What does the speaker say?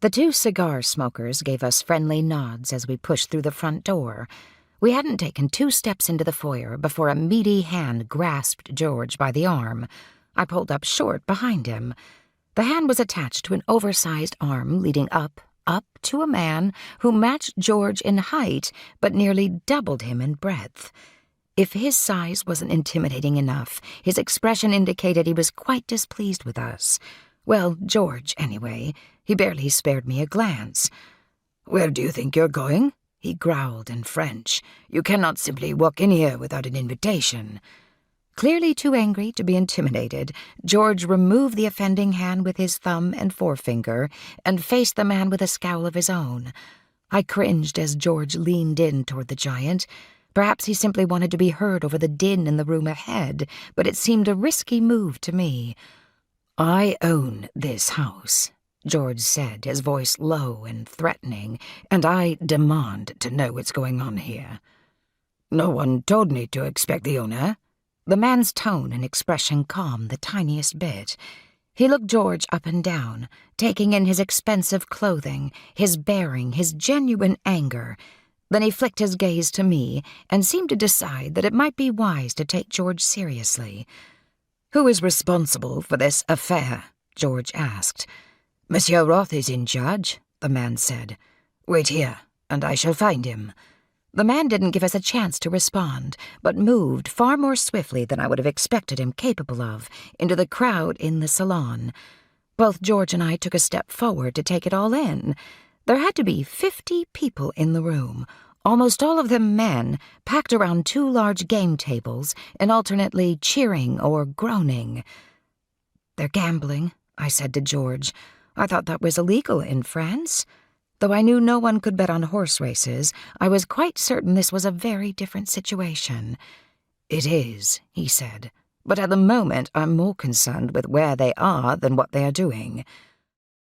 The two cigar smokers gave us friendly nods as we pushed through the front door. We hadn't taken 2 steps into the foyer before a meaty hand grasped George by the arm. I pulled up short behind him. The hand was attached to an oversized arm leading up to a man who matched George in height but nearly doubled him in breadth. If his size wasn't intimidating enough, his expression indicated he was quite displeased with us. Well, George, anyway. He barely spared me a glance. "Where do you think you're going?" he growled in French. "You cannot simply walk in here without an invitation." Clearly too angry to be intimidated, George removed the offending hand with his thumb and forefinger and faced the man with a scowl of his own. I cringed as George leaned in toward the giant. Perhaps he simply wanted to be heard over the din in the room ahead, but it seemed a risky move to me. "I own this house," George said, his voice low and threatening, "and I demand to know what's going on here." "No one told me to expect the owner." The man's tone and expression calmed the tiniest bit. He looked George up and down, taking in his expensive clothing, his bearing, his genuine anger. Then he flicked his gaze to me and seemed to decide that it might be wise to take George seriously. "Who is responsible for this affair?" George asked. "Monsieur Roth is in charge," the man said. "Wait here, and I shall find him." The man didn't give us a chance to respond, but moved far more swiftly than I would have expected him capable of, into the crowd in the salon. Both George and I took a step forward to take it all in. There had to be 50 people in the room, almost all of them men, packed around 2 large game tables and alternately cheering or groaning. "They're gambling," I said to George. "I thought that was illegal in France." Though I knew no one could bet on horse races, I was quite certain this was a very different situation. "It is," he said, "but at the moment I'm more concerned with where they are than what they are doing."